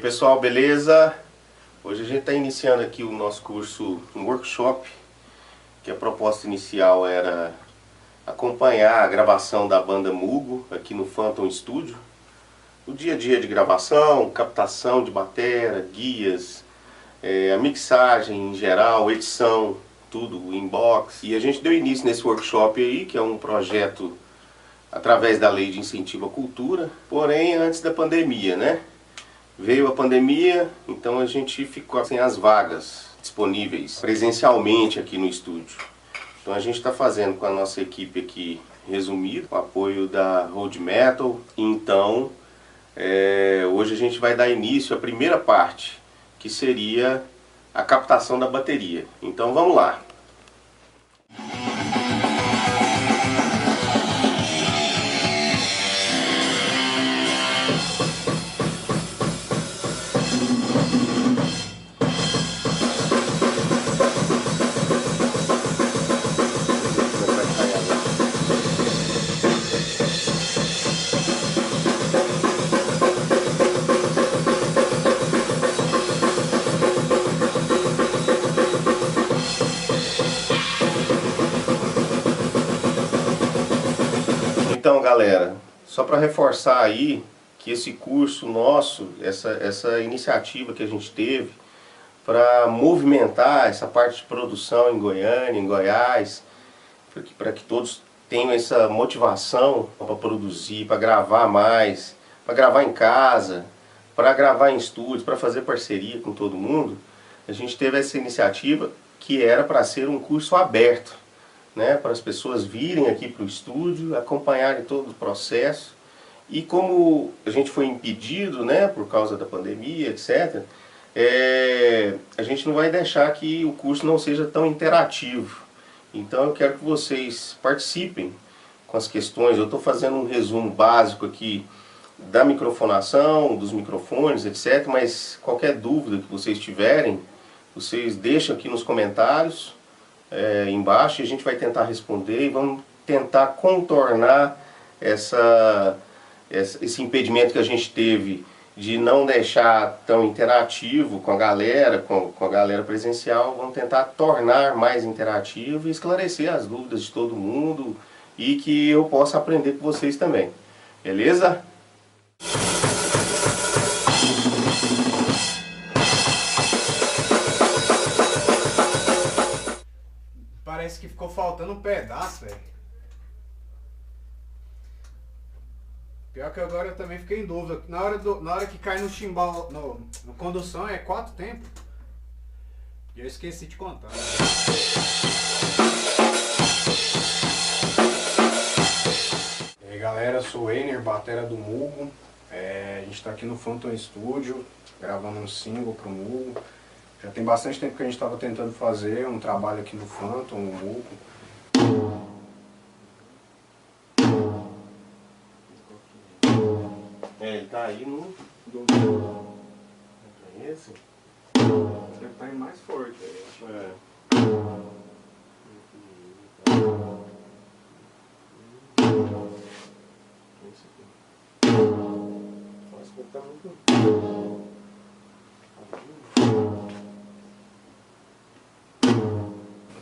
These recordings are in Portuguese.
pessoal, beleza? Hoje a gente está iniciando aqui o nosso curso, um workshop, que a proposta inicial era acompanhar a gravação da banda Mugo aqui no Phantom Studio. O dia a dia de gravação, captação de bateria, guias, a mixagem em geral, edição, tudo, o inbox. E a gente deu início nesse workshop aí, que é um projeto através da Lei de Incentivo à Cultura, porém antes da pandemia, né? Veio a pandemia, então a gente ficou sem as vagas disponíveis presencialmente aqui no estúdio. Então a gente está fazendo com a nossa equipe aqui resumido, com o apoio da Road Metal. Então hoje a gente vai dar início à primeira parte, que seria a captação da bateria. Então vamos lá. Então, galera, só para reforçar aí que esse curso nosso, essa iniciativa que a gente teve para movimentar essa parte de produção em Goiânia, em Goiás, para que todos tenham essa motivação para produzir, para gravar mais, para gravar em casa, para gravar em estúdios, para fazer parceria com todo mundo, a gente teve essa iniciativa que era para ser um curso aberto, né, para as pessoas virem aqui para o estúdio, acompanharem todo o processo. E como a gente foi impedido, né, por causa da pandemia, etc., a gente não vai deixar que o curso não seja tão interativo. Então eu quero que vocês participem com as questões. Eu estou fazendo um resumo básico aqui da microfonação, dos microfones, etc., mas qualquer dúvida que vocês tiverem, vocês deixam aqui nos comentários embaixo, e a gente vai tentar responder e vamos tentar contornar esse impedimento que a gente teve de não deixar tão interativo com a galera, com a galera presencial. Vamos tentar tornar mais interativo e esclarecer as dúvidas de todo mundo e que eu possa aprender com vocês também. Beleza? Parece que ficou faltando um pedaço, velho. Pior que agora eu também fiquei em dúvida. Na hora que cai no chimbal, no condução, é 4 tempos. E eu esqueci de contar. E aí, galera, eu sou o Einer, batera do Mugo. A gente tá aqui no Phantom Studio, gravando um single pro Mugo. Já tem bastante tempo que a gente estava tentando fazer um trabalho aqui no Phantom, no Mugo. Ele tá aí no... É esse? Deve estar em mais forte.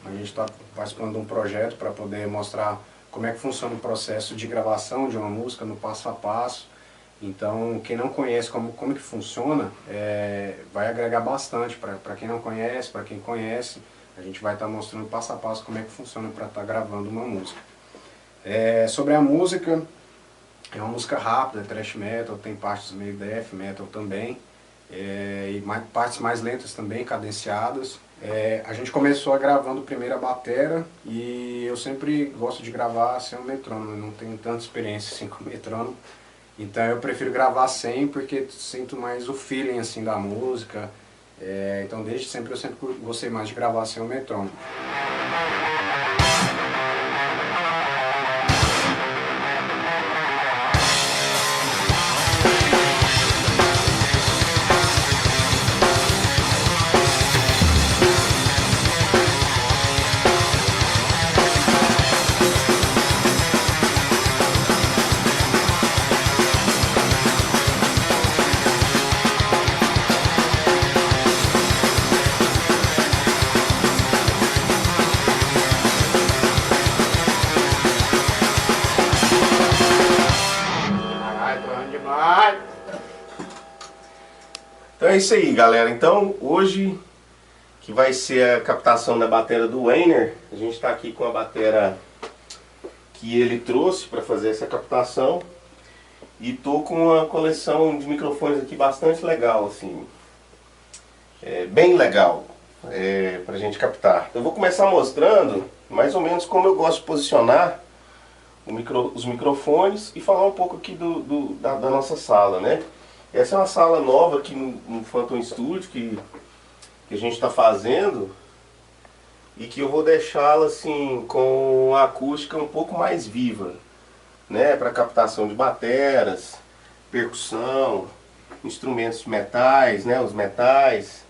A gente está participando de um projeto para poder mostrar como é que funciona o processo de gravação de uma música no passo a passo. Então, quem não conhece como que funciona, vai agregar bastante para quem não conhece, para quem conhece. A gente vai estar mostrando passo a passo como é que funciona para estar gravando uma música. Sobre a música, é uma música rápida, thrash metal, tem partes meio death metal também, e partes mais lentas também, cadenciadas. A gente começou gravando primeiro a batera, e eu sempre gosto de gravar sem o metrônomo, eu não tenho tanta experiência assim com o metrônomo. Então eu prefiro gravar sem, porque sinto mais o feeling assim da música. Então desde sempre eu sempre gostei mais de gravar sem o metrônomo. demais. Então é isso aí, galera. Então hoje, que vai ser a captação da bateria do Weiner, a gente está aqui com a bateria que ele trouxe para fazer essa captação. E tô com uma coleção de microfones aqui bastante legal, assim, bem legal, pra gente captar. Eu vou começar mostrando mais ou menos como eu gosto de posicionar os microfones e falar um pouco aqui da nossa sala, né? Essa é uma sala nova aqui no Phantom Studio que a gente está fazendo e que eu vou deixá-la assim com a acústica um pouco mais viva, né, para captação de bateras, percussão, instrumentos metais, né, os metais.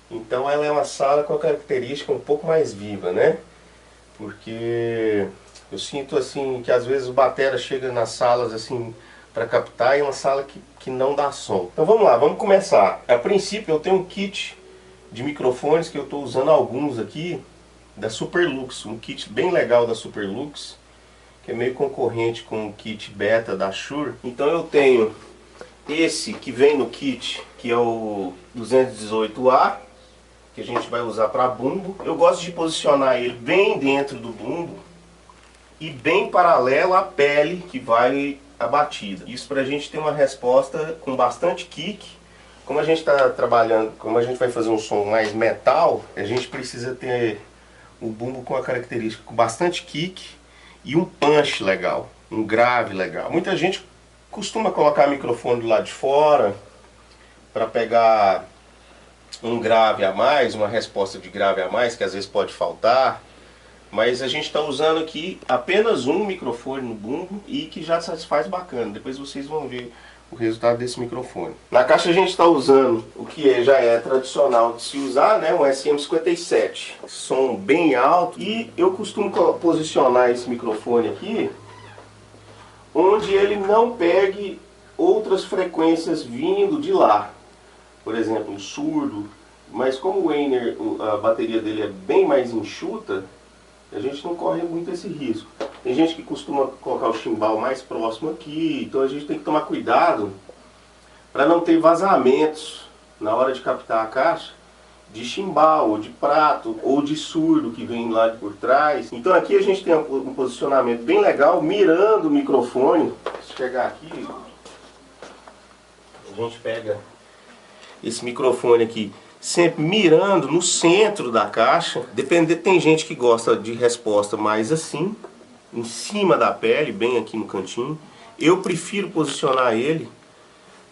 Então ela é uma sala com a característica um pouco mais viva, né? Porque eu sinto assim que às vezes o batera chega nas salas assim para captar e é uma sala que não dá som. Então vamos lá, vamos começar. A princípio eu tenho um kit de microfones que eu estou usando alguns aqui da Superlux, um kit bem legal da Superlux, que é meio concorrente com o kit beta da Shure. Então eu tenho esse que vem no kit, que é o 218A, que a gente vai usar para bumbo. Eu gosto de posicionar ele bem dentro do bumbo e bem paralelo à pele que vai a batida. Isso para a gente ter uma resposta com bastante kick. Como a gente está trabalhando, como a gente vai fazer um som mais metal, a gente precisa ter o bumbo com a característica com bastante kick e um punch legal, um grave legal. Muita gente costuma colocar microfone do lado de fora para pegar um grave a mais, uma resposta de grave a mais, que às vezes pode faltar. Mas a gente está usando aqui apenas um microfone no bumbo e que já satisfaz bacana. Depois vocês vão ver o resultado desse microfone. Na caixa a gente está usando o que já é tradicional de se usar, né, um SM57. Som bem alto, e eu costumo posicionar esse microfone aqui onde ele não pegue outras frequências vindo de lá. Por exemplo, um surdo. Mas como o Weiner, a bateria dele é bem mais enxuta, a gente não corre muito esse risco. Tem gente que costuma colocar o chimbal mais próximo aqui, então a gente tem que tomar cuidado para não ter vazamentos na hora de captar a caixa de chimbal, ou de prato, ou de surdo que vem lá de por trás. Então aqui a gente tem um posicionamento bem legal, mirando o microfone. Se pegar aqui, a gente pega esse microfone aqui sempre mirando no centro da caixa. Tem gente que gosta de resposta mais assim, em cima da pele, bem aqui no cantinho. Eu prefiro posicionar ele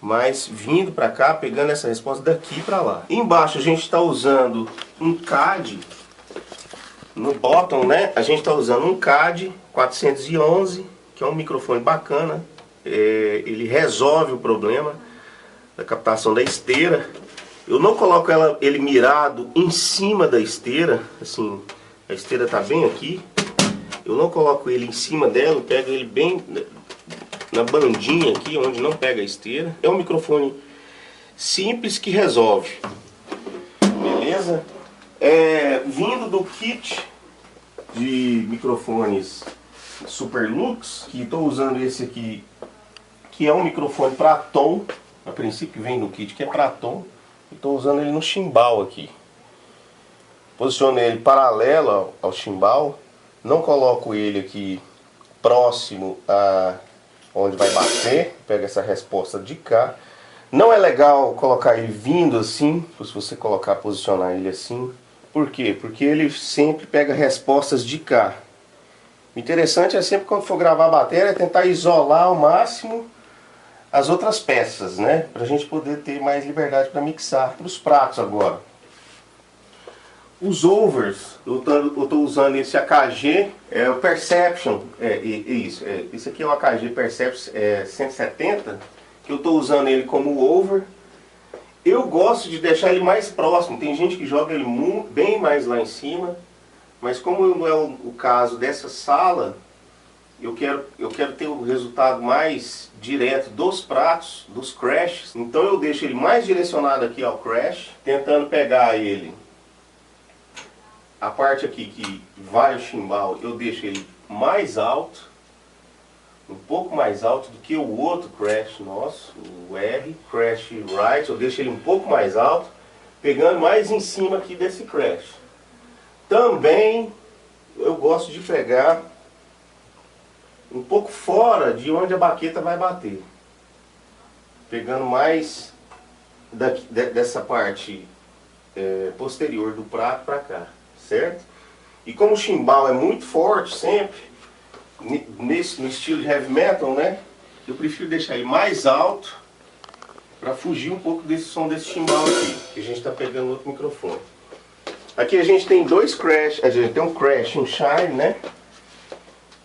mais vindo para cá, pegando essa resposta daqui para lá. Embaixo a gente está usando um CAD, no bottom, né? A gente está usando um CAD 411, que é um microfone bacana. Ele resolve o problema da captação da esteira. Eu não coloco ele mirado em cima da esteira, assim, a esteira está bem aqui. Eu não coloco ele em cima dela, eu pego ele bem na bandinha aqui, onde não pega a esteira. É um microfone simples que resolve. Beleza? Vindo do kit de microfones Superlux, que estou usando esse aqui, que é um microfone para tom. A princípio vem no kit que é para tom. Estou usando ele no chimbal aqui. Posicionei ele paralelo ao chimbal. Não coloco ele aqui próximo a onde vai bater. Pega essa resposta de cá. Não é legal colocar ele vindo assim. Se você posicionar ele assim. Por quê? Porque ele sempre pega respostas de cá. O interessante é sempre quando for gravar a bateria, tentar isolar ao máximo as outras peças, né? Para a gente poder ter mais liberdade para mixar. Para os pratos agora. Os overs, eu estou usando esse AKG, o Perception, esse aqui é o AKG Perception 170, que eu estou usando ele como over. Eu gosto de deixar ele mais próximo, tem gente que joga ele bem mais lá em cima, mas como não é o caso dessa sala, eu quero ter o resultado mais direto dos pratos, dos crashes, então eu deixo ele mais direcionado aqui ao crash, tentando pegar ele. A parte aqui que vai o chimbal, eu deixo ele mais alto, um pouco mais alto do que o outro crash nosso, o R, crash right, eu deixo ele um pouco mais alto, pegando mais em cima aqui desse crash. Também eu gosto de pegar um pouco fora de onde a baqueta vai bater, pegando mais dessa parte posterior do prato para cá, certo? E como o chimbal é muito forte sempre, no estilo de heavy metal, né? Eu prefiro deixar ele mais alto para fugir um pouco desse som desse chimbal aqui, que a gente está pegando no outro microfone. Aqui a gente tem dois crash, a gente tem um crash e um shine, né?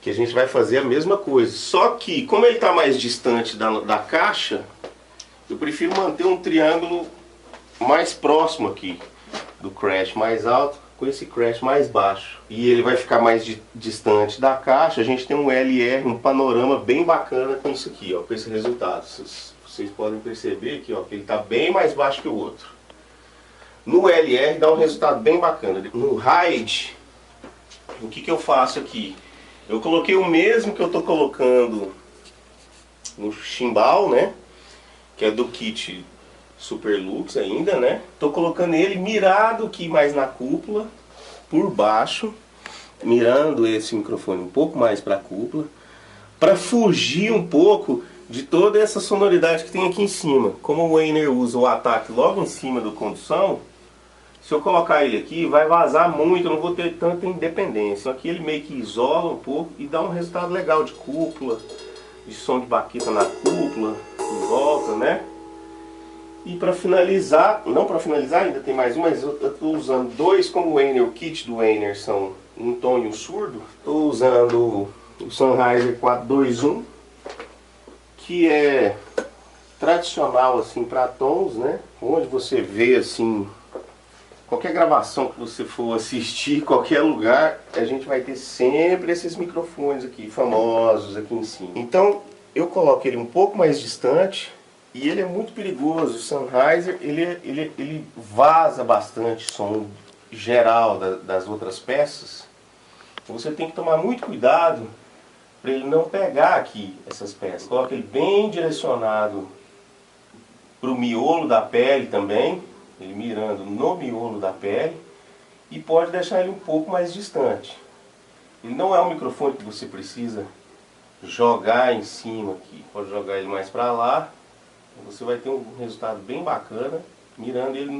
Que a gente vai fazer a mesma coisa. Só que, como ele está mais distante da caixa, eu prefiro manter um triângulo mais próximo aqui do crash mais alto com esse crash mais baixo. E ele vai ficar mais distante da caixa. A gente tem um LR, um panorama bem bacana com isso aqui, ó, com esse resultado. Vocês podem perceber aqui, ó, que ele está bem mais baixo que o outro. No LR dá um resultado bem bacana. No Ride, o que eu faço aqui? Eu coloquei o mesmo que eu estou colocando no chimbal, né? Que é do kit Super Lux ainda, né? Estou colocando ele mirado aqui mais na cúpula, por baixo, mirando esse microfone um pouco mais para a cúpula, para fugir um pouco de toda essa sonoridade que tem aqui em cima. Como o Weiner usa o ataque logo em cima do condução, se eu colocar ele aqui, vai vazar muito, eu não vou ter tanta independência. Aqui ele meio que isola um pouco e dá um resultado legal de cúpula, de som de baqueta na cúpula, em volta, né? E para finalizar, não para finalizar, ainda tem mais um, mas eu estou usando dois como o Weiner, o kit do Weiner são um tom e um surdo. Estou usando o Sennheiser 421, que é tradicional assim para tons, né? Onde você vê assim, qualquer gravação que você for assistir, qualquer lugar, a gente vai ter sempre esses microfones aqui, famosos aqui em cima. Então, eu coloco ele um pouco mais distante e ele é muito perigoso. O Sennheiser, ele vaza bastante som geral das outras peças. Então, você tem que tomar muito cuidado para ele não pegar aqui essas peças. Coloca ele bem direcionado para o miolo da pele também, ele mirando no miolo da pele, e pode deixar ele um pouco mais distante. Ele não é um microfone que você precisa jogar em cima aqui, pode jogar ele mais para lá, você vai ter um resultado bem bacana, mirando ele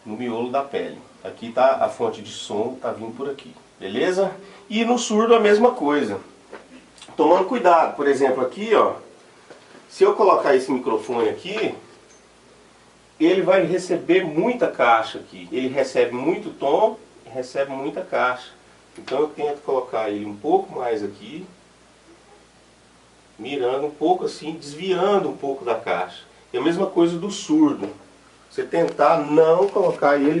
no miolo da pele. Aqui está a fonte de som, está vindo por aqui, beleza? E no surdo a mesma coisa, tomando cuidado. Por exemplo aqui, ó, se eu colocar esse microfone aqui, ele vai receber muita caixa aqui. Ele recebe muito tom e recebe muita caixa. Então eu tento colocar ele um pouco mais aqui, mirando um pouco assim, desviando um pouco da caixa. E a mesma coisa do surdo. Você tentar não colocar ele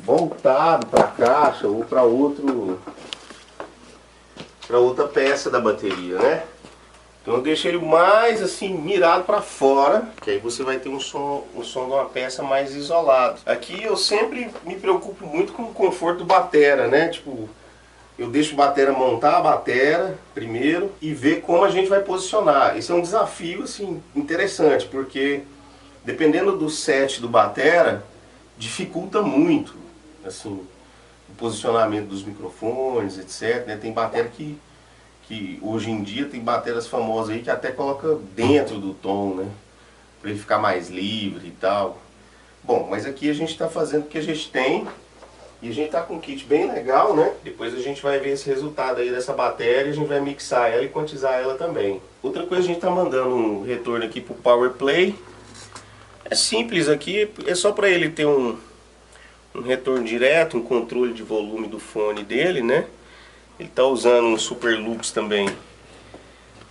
voltado para a caixa ou para outra peça da bateria, né? Então eu deixo ele mais assim mirado para fora, que aí você vai ter um som de uma peça mais isolado. Aqui eu sempre me preocupo muito com o conforto do batera, né? Tipo, eu deixo o batera montar a batera primeiro e ver como a gente vai posicionar. Esse é um desafio assim interessante, porque dependendo do set do batera, dificulta muito assim o posicionamento dos microfones, etc, né? Tem batera que hoje em dia tem bateras famosas aí que até coloca dentro do tom, né? Para ele ficar mais livre e tal. Bom, mas aqui a gente está fazendo o que a gente tem. E a gente está com um kit bem legal, né? Depois a gente vai ver esse resultado aí dessa bateria e a gente vai mixar ela e quantizar ela também. Outra coisa, a gente está mandando um retorno aqui para o Power Play. É simples aqui, é só para ele ter um retorno direto, um controle de volume do fone dele, né? Ele está usando um Super Lux também,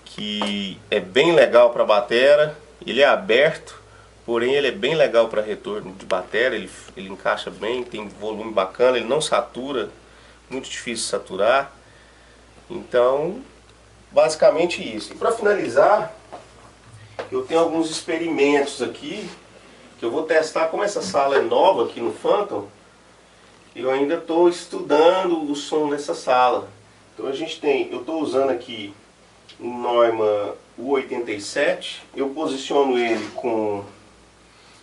que é bem legal para batera. Ele é aberto, porém ele é bem legal para retorno de batera. Ele encaixa bem, tem volume bacana, ele não satura, muito difícil saturar. Então, basicamente isso. E para finalizar, eu tenho alguns experimentos aqui que eu vou testar. Como essa sala é nova aqui no Phantom, eu ainda estou estudando o som dessa sala. Então eu estou usando aqui um Neumann U87. Eu posiciono ele com...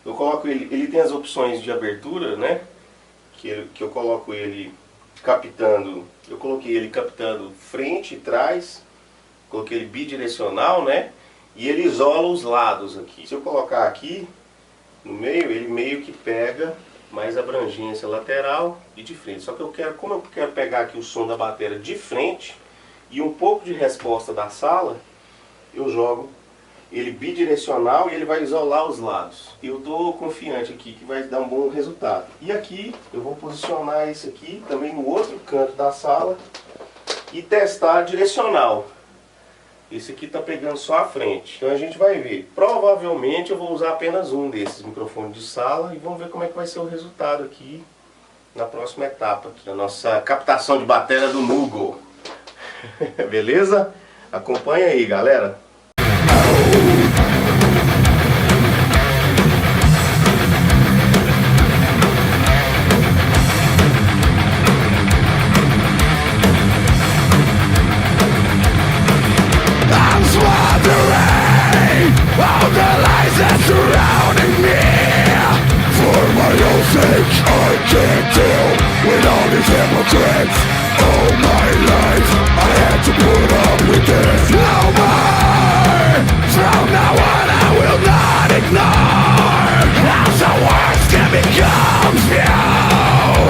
Eu coloco ele tem as opções de abertura, né? Que eu coloco ele captando... Eu coloquei ele captando frente e trás. Coloquei ele bidirecional, né? E ele isola os lados aqui. Se eu colocar aqui no meio, ele meio que pega mais abrangência lateral e de frente. Só que como eu quero pegar aqui o som da bateria de frente e um pouco de resposta da sala, eu jogo ele bidirecional e ele vai isolar os lados. Eu estou confiante aqui que vai dar um bom resultado. E aqui eu vou posicionar esse aqui também no outro canto da sala e testar direcional. Esse aqui está pegando só a frente. Então a gente vai ver. Provavelmente eu vou usar apenas um desses microfones de sala e vamos ver como é que vai ser o resultado aqui na próxima etapa aqui, da nossa captação de bateria do Mugo. Beleza? Acompanha aí, galera. All the lies that surrounding me. For my own sake, I can't deal with all these hypocrites. All my life, I had to put up with this. No more. From now on, I will not ignore how the worst can become few.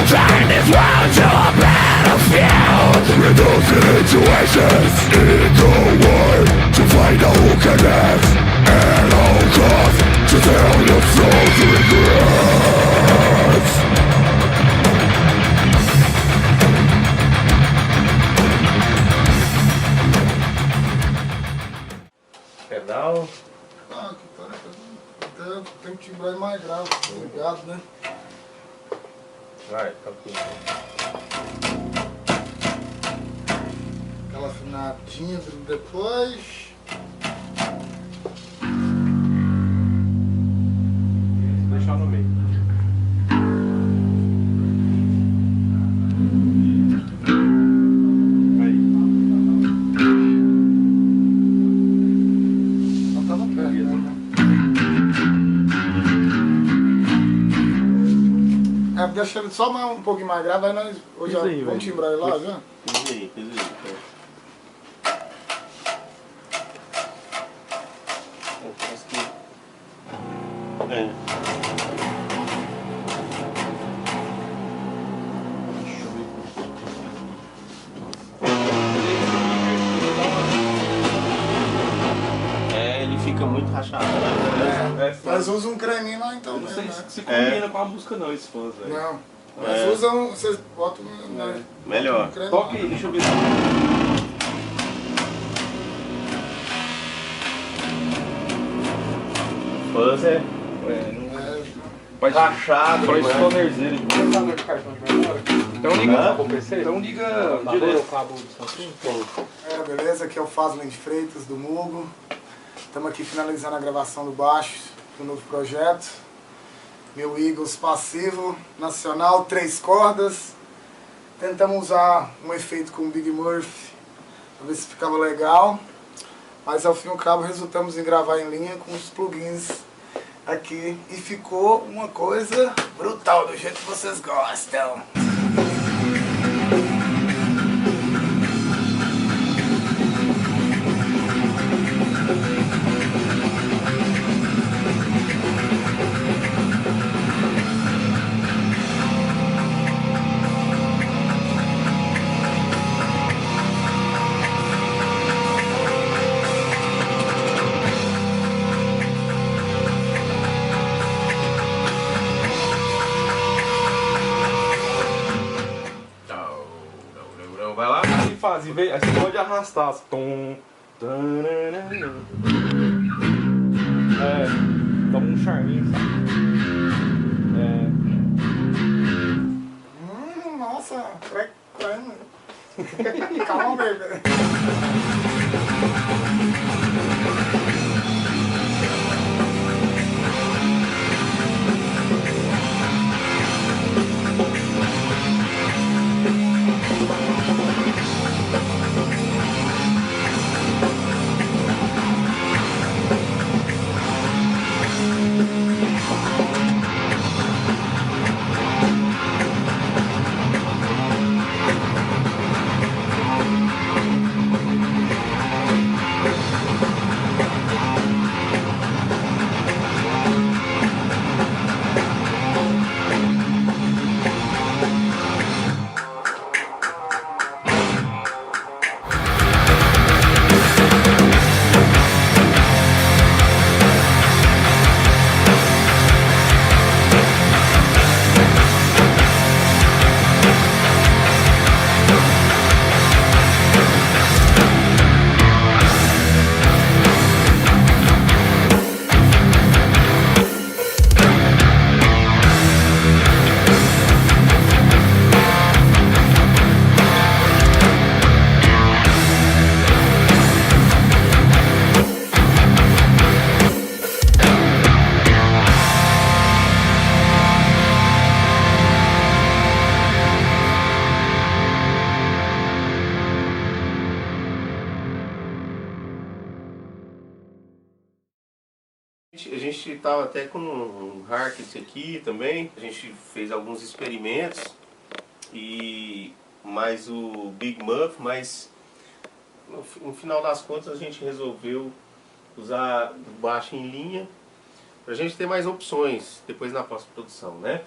Turn this world to a battlefield. Reducing situations into war to find out who can act. At all costs, to tell your soul to regrets. Pedal. Ah, que cara, tem que timbrar ele mais grave, ligado, né? Vai, tá aqui. Aquela afinadinha depois. Deixar no meio. Aí. Não tava perto, né? Deixa ele só um pouquinho mais grave, aí nós hoje já vamos timbrar ele lá, já? Fiz aí. Parece que... É. Ele fica muito rachado. Mas usa um creminho lá então, Eu não sei né? se combina com a música não, esse fãs, velho. Não, mas usam, vocês botam Melhor. um creme. Toca aí, deixa eu ver. Fuzz é Vai rachado, Faz né? tonerzeiro. Então liga o PC? Então liga direto. Beleza, aqui é o Fazlen Freitas do Mugo. Estamos aqui finalizando a gravação do baixo do novo projeto. Meu Eagles passivo, nacional, 3 cordas. Tentamos usar um efeito com o Big Murphy para ver se ficava legal. Mas ao fim e ao cabo resultamos em gravar em linha com os plugins aqui. E ficou uma coisa brutal, do jeito que vocês gostam. Vai lá e faz, aí você pode arrastar. Tom, dá um charminho, sabe? Nossa, crack. Calma, bebê. A gente estava até com um Harkett aqui também, a gente fez alguns experimentos, mais o Big Muff, mas no final das contas a gente resolveu usar o baixo em linha, para a gente ter mais opções depois na pós-produção, né?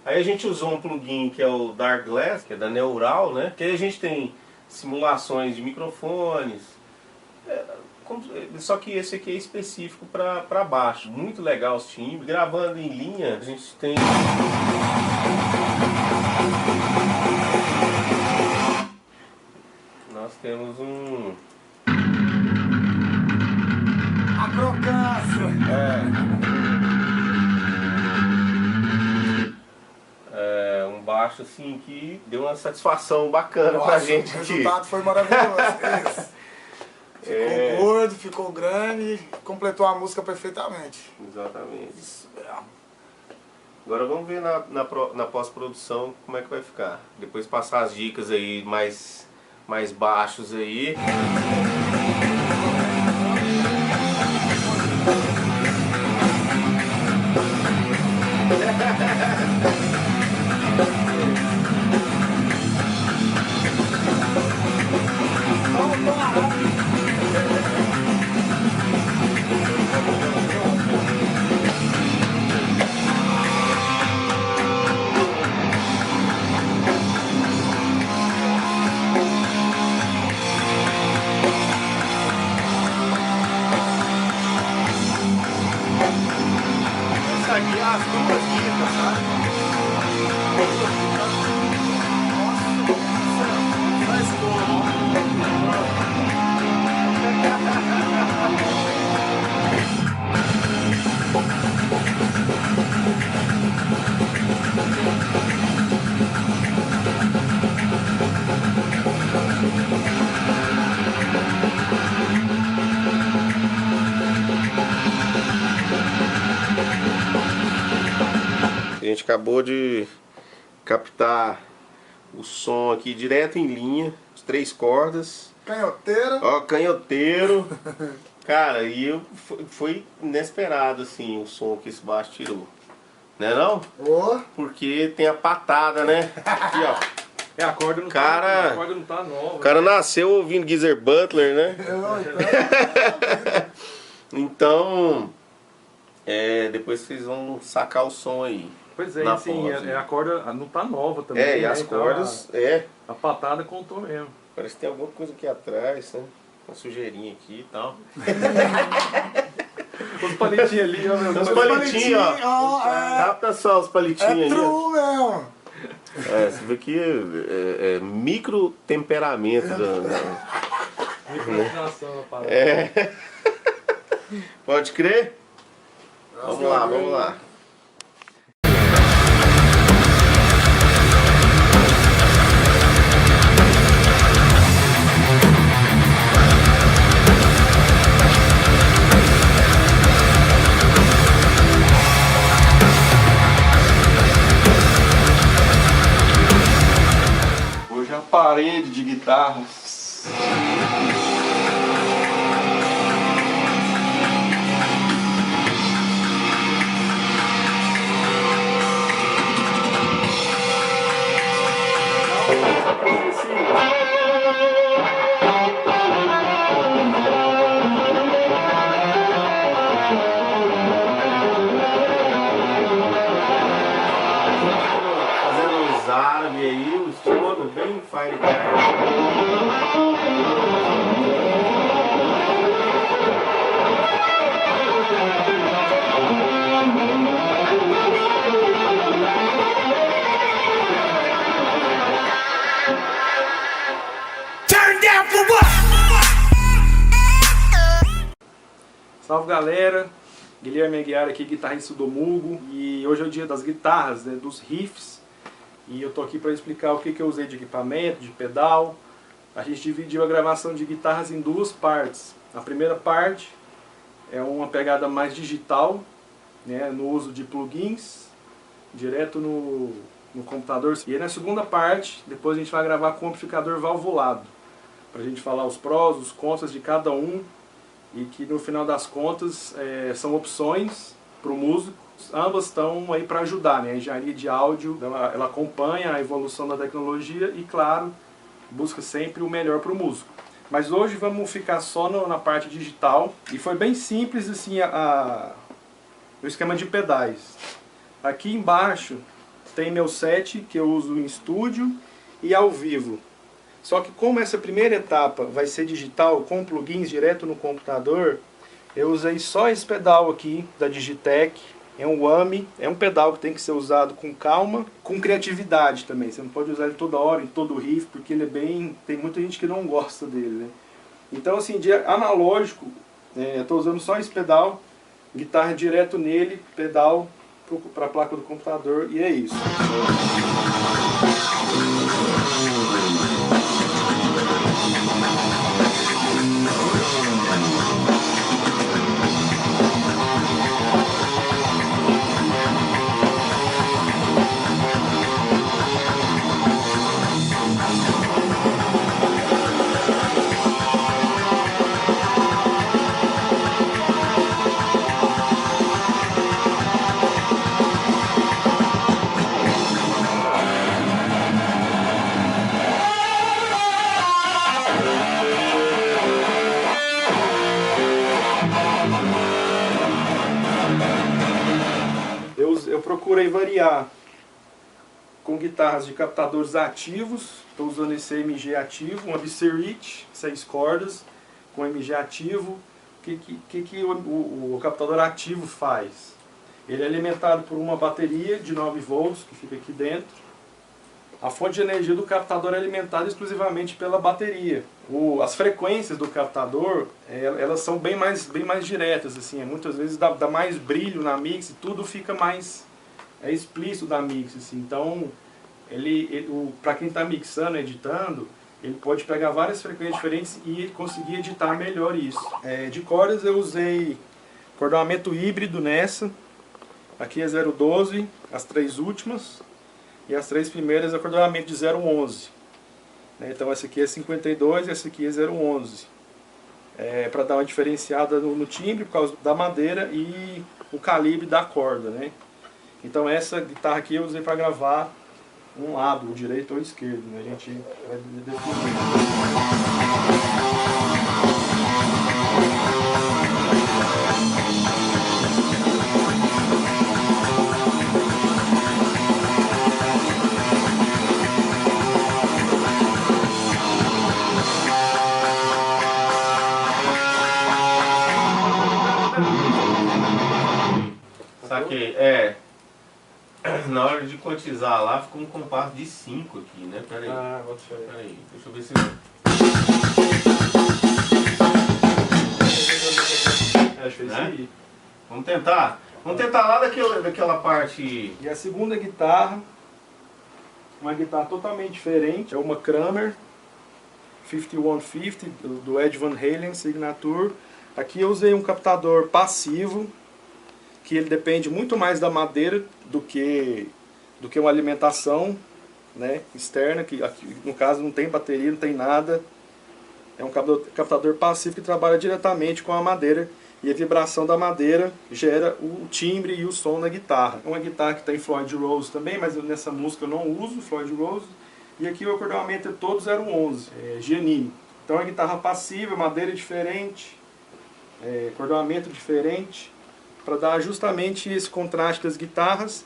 Aí a gente usou um plugin que é o Dark Glass, que é da Neural, né? Que aí a gente tem simulações de microfones, só que esse aqui é específico para baixo. Muito legal os timbres. Gravando em linha, a gente tem... Nós temos um... A crocância! Um baixo assim que deu uma satisfação bacana pra gente o aqui. resultado foi maravilhoso. Isso. Ficou gordo, ficou grande, completou a música perfeitamente. Exatamente. Isso mesmo. Agora vamos ver na pós-produção como é que vai ficar. Depois passar as dicas aí mais baixos aí. Essa aqui é as duas guitas, sabe? Faz A gente acabou de captar o som aqui direto em linha, as 3 cordas. Canhoteiro. Ó, canhoteiro. Cara, foi inesperado assim o som que esse baixo tirou. Né não? Ô. Porque tem a patada, né? Aqui, ó. A corda não Cara, a corda não tá nova. O cara nasceu ouvindo Geezer Butler, né? Então, depois vocês vão sacar o som aí. Pois é, na assim, pós, a corda não tá nova também. E né? as Então, cordas, a patada contou mesmo. parece que tem alguma coisa aqui atrás, né? Uma sujeirinha aqui e tal. Os palitinhos ali, ó, meu. Os palitinhos, ó. É Capta só os palitinhos aí. Ó. true mesmo. Você vê que é micro temperamento Microafinação na parada. Pode crer? Vamos lá, vamos lá. Hoje a parede de guitarras. Fazendo os árabes aí, os todos, bem fine. Salve galera, Guilherme Aguiar aqui, guitarrista do Mugo, e hoje é o dia das guitarras, né, dos riffs, e eu tô aqui para explicar o que eu usei de equipamento, de pedal. A gente dividiu a gravação de guitarras em 2 partes. A primeira parte é uma pegada mais digital, né, no uso de plugins, direto no computador. E aí na segunda parte, depois a gente vai gravar com o amplificador valvulado, para a gente falar os prós, os contras de cada um, e que no final das contas são opções para o músico. Ambas estão aí para ajudar, né? A engenharia de áudio, ela acompanha a evolução da tecnologia e, claro, busca sempre o melhor para o músico. Mas hoje vamos ficar só na parte digital, e foi bem simples assim o esquema de pedais. Aqui embaixo tem meu set que eu uso em estúdio e ao vivo. Só que como essa primeira etapa vai ser digital, com plugins direto no computador, eu usei só esse pedal aqui da Digitec. É um whammy, é um pedal que tem que ser usado com calma, com criatividade também. Você não pode usar ele toda hora, em todo riff, porque ele é bem... tem muita gente que não gosta dele, né? Então, assim, de analógico, eu estou usando só esse pedal, guitarra direto nele, pedal para a placa do computador, e é isso. Eu procurei variar com guitarras de captadores ativos. Estou usando esse MG ativo, um Abyssrich, 6 cordas, com MG ativo. O que o captador ativo faz? Ele é alimentado por uma bateria de 9 volts, que fica aqui dentro. A fonte de energia do captador é alimentada exclusivamente pela bateria. As frequências do captador, elas são bem mais diretas, assim, muitas vezes dá mais brilho na mix e tudo fica mais explícito da mix, assim. Então, para quem está mixando, editando, ele pode pegar várias frequências diferentes e conseguir editar melhor isso. De cordas eu usei acordoamento híbrido nessa, aqui é 012, as 3 últimas. E as 3 primeiras é acordoamento de 011. Então essa aqui é 52 e essa aqui é 011. Para dar uma diferenciada no timbre por causa da madeira e o calibre da corda, né? Então essa guitarra aqui eu usei para gravar um lado, o direito ou o esquerdo, né? A gente vai definir. Saquei, na hora de quantizar lá ficou um compasso de 5 aqui, né? Peraí. Peraí, deixa eu ver se... Acho que é isso aí. Vamos tentar lá daquela parte... E a segunda guitarra, uma guitarra totalmente diferente, é uma Kramer 5150 do Ed Van Halen Signature. Aqui eu usei um captador passivo, que ele depende muito mais da madeira do que uma alimentação, né, externa, que aqui, no caso não tem bateria, não tem nada. É um captador passivo que trabalha diretamente com a madeira, e a vibração da madeira gera o timbre e o som da guitarra. É uma guitarra que tem Floyd Rose também, mas nessa música eu não uso Floyd Rose. E aqui o acordeamento é todo 011, Giannini. Então é guitarra passiva, madeira diferente, acordeamento diferente, para dar justamente esse contraste das guitarras.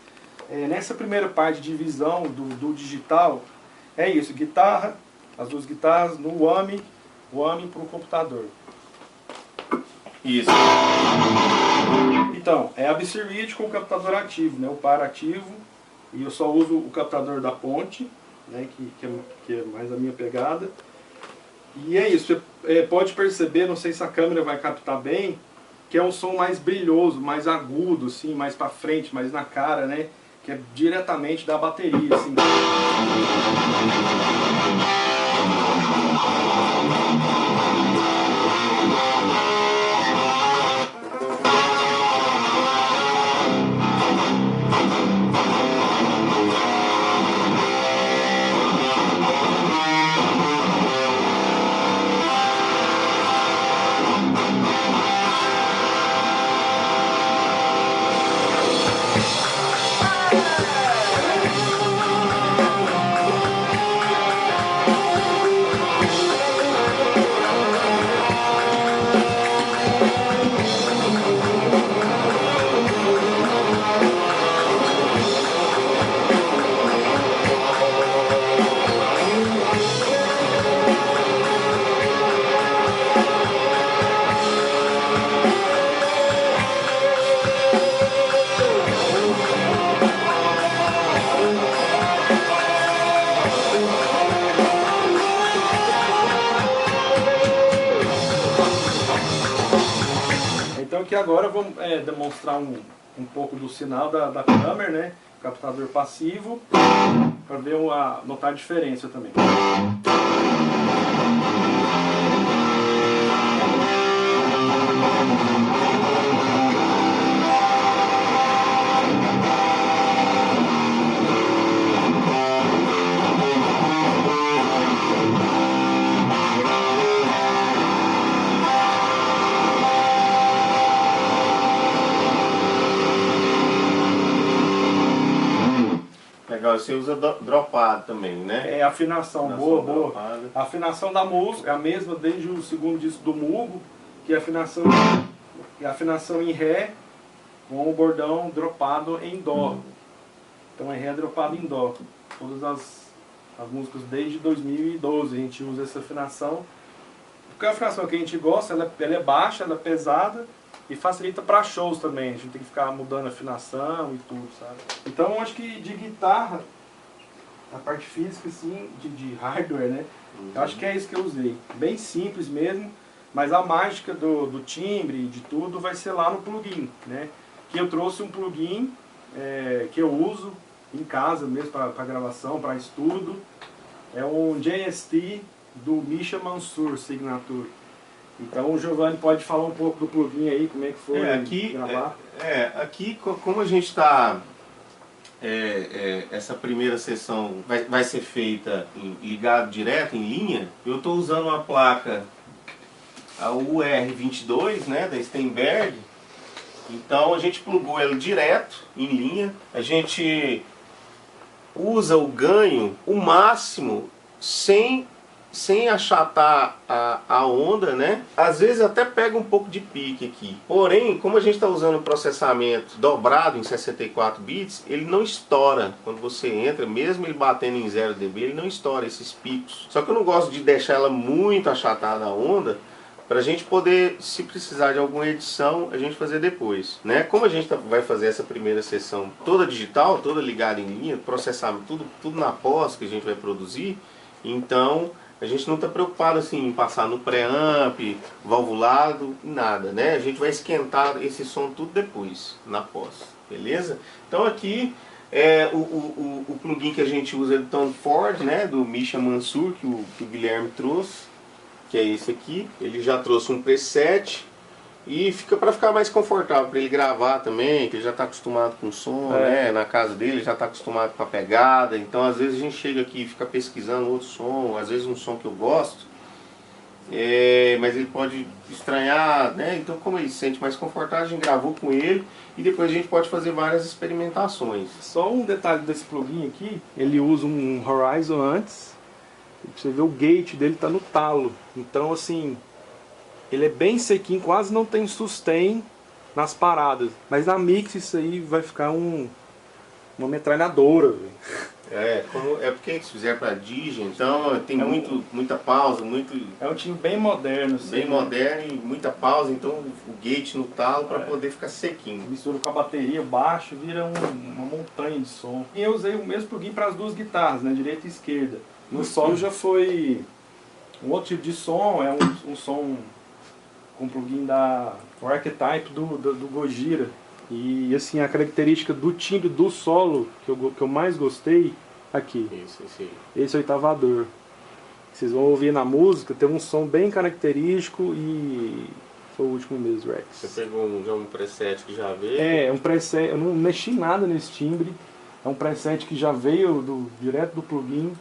Nessa primeira parte de divisão do digital, é isso, guitarra, as 2 guitarras no whammy para o computador. Isso. Então, é Abyssrich com o captador ativo, né, o par ativo, e eu só uso o captador da ponte, né, que é mais a minha pegada. E é isso, você pode perceber, não sei se a câmera vai captar bem, que é um som mais brilhoso, mais agudo, assim, mais pra frente, mais na cara, né? Que é diretamente da bateria, assim. Então aqui agora vamos demonstrar um pouco do sinal da câmera, né? Captador passivo, para ver notar a diferença também. Legal, você usa dropado também, né? É afinação boa. Dropada. A afinação da música é a mesma desde o segundo disco do Mugo, que é a afinação em Ré com o bordão dropado em Dó. Então é Ré dropado em Dó. Todas as músicas desde 2012 a gente usa essa afinação. Porque a afinação que a gente gosta, ela é baixa, ela é pesada e facilita para shows também. A gente tem que ficar mudando a afinação e tudo, sabe? Então acho que de guitarra, a parte física assim, de hardware, né? Eu acho que é isso que eu usei. Bem simples mesmo, mas a mágica do timbre e de tudo vai ser lá no plugin, né? Que eu trouxe um plugin que eu uso em casa mesmo para gravação, para estudo. É um JST do Misha Mansour Signature. Então o Giovanni pode falar um pouco do plugin aí, como é que foi gravar. Aqui como a gente está... essa primeira sessão vai ser feita ligado direto, em linha. Eu estou usando uma placa, a UR22, né, da Steinberg. Então a gente plugou ela direto, em linha. A gente usa o ganho o máximo sem achatar a onda, né? Às vezes até pega um pouco de pique aqui. Porém, como a gente está usando o processamento dobrado em 64 bits, ele não estoura. Quando você entra, mesmo ele batendo em 0 dB, ele não estoura esses picos. Só que eu não gosto de deixar ela muito achatada a onda, para a gente poder, se precisar de alguma edição, a gente fazer depois, né? Como a gente vai fazer essa primeira sessão toda digital, toda ligada em linha, processamento, tudo na pós que a gente vai produzir, então a gente não está preocupado assim em passar no pré-amp, valvulado, nada, né? A gente vai esquentar esse som tudo depois, na pós, beleza? Então aqui o plugin que a gente usa é do Tom Ford, né? Do Misha Mansour, que o Guilherme trouxe, que é esse aqui. Ele já trouxe um preset e para ficar mais confortável para ele gravar também, que ele já está acostumado com o som, né? Na casa dele já está acostumado com a pegada. Então às vezes a gente chega aqui e fica pesquisando outro som, às vezes um som que eu gosto, mas ele pode estranhar, né? Então como ele se sente mais confortável, a gente gravou com ele e depois a gente pode fazer várias experimentações. Só um detalhe desse plugin aqui, ele usa um Horizon antes. Você vê o gate dele tá no talo, então assim, ele é bem sequinho, quase não tem sustain nas paradas, mas na mix isso aí vai ficar uma metralhadora, véio. É porque eles fizeram para Digi, então tem muita pausa, é um time bem moderno, assim, bem moderno e muita pausa, então o gate no talo para poder ficar sequinho. Mistura com a bateria, baixo, vira uma montanha de som. E eu usei o mesmo plugin para as duas guitarras, né, direita e esquerda. No solo já foi um outro tipo de som, é um som com plugin o Archetype do Gojira. E assim, a característica do timbre do solo que eu mais gostei aqui. Esse oitavador. Vocês vão ouvir na música, tem um som bem característico e foi o último mesmo, Rex. Você pegou um preset que já veio? Um preset, eu não mexi nada nesse timbre. É um preset que já veio direto do plugin.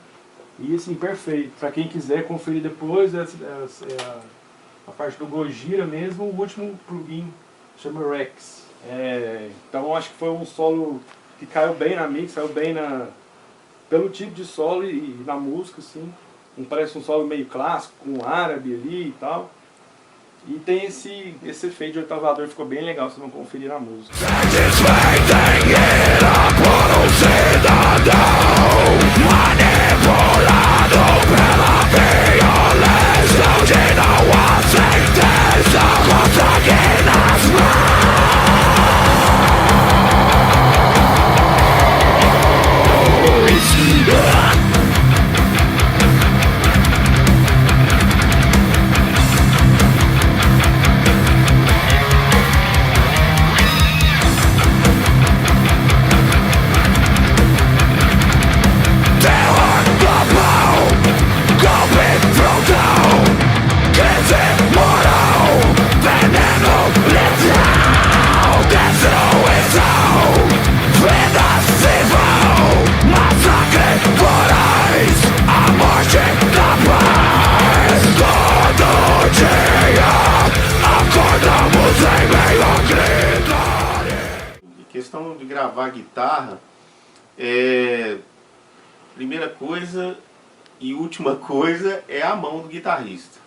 E assim, perfeito. Para quem quiser conferir depois, a parte do Gojira mesmo, o último plugin chama Rex. Então acho que foi um solo que caiu bem na mix, caiu bem pelo tipo de solo e na música, assim. Parece um solo meio clássico, com árabe ali e tal. E tem esse efeito de oitavador, ficou bem legal, vocês vão conferir na música. questão de gravar guitarra, primeira coisa e última coisa é a mão do guitarrista.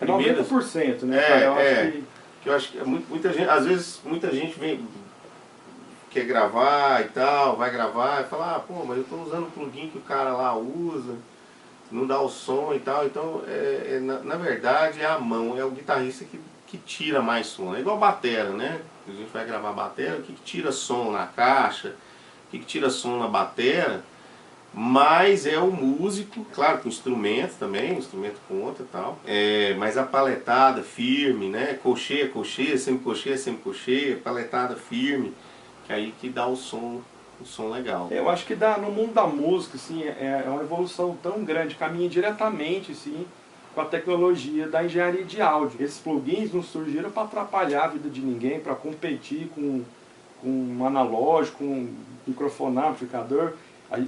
É 90%, né? Eu acho que muita gente, às vezes muita gente quer gravar e tal, vai gravar e fala, pô, mas eu estou usando o plugin que o cara lá usa, não dá o som e tal. Então, na verdade, é a mão, é o guitarrista que tira mais som. É igual batera, né? A gente vai gravar batera, o que tira som na caixa, o que tira som na batera, mas é o músico, claro, com instrumento também, o instrumento conta e tal, mas a paletada firme, né? Cochê, cochê, semicochê, paletada firme, que aí que dá o som legal. Eu acho que no mundo da música, assim, é uma evolução tão grande, caminha diretamente, assim, com a tecnologia da engenharia de áudio. Esses plugins não surgiram para atrapalhar a vida de ninguém, para competir com um analógico, com um microfonado, amplificador.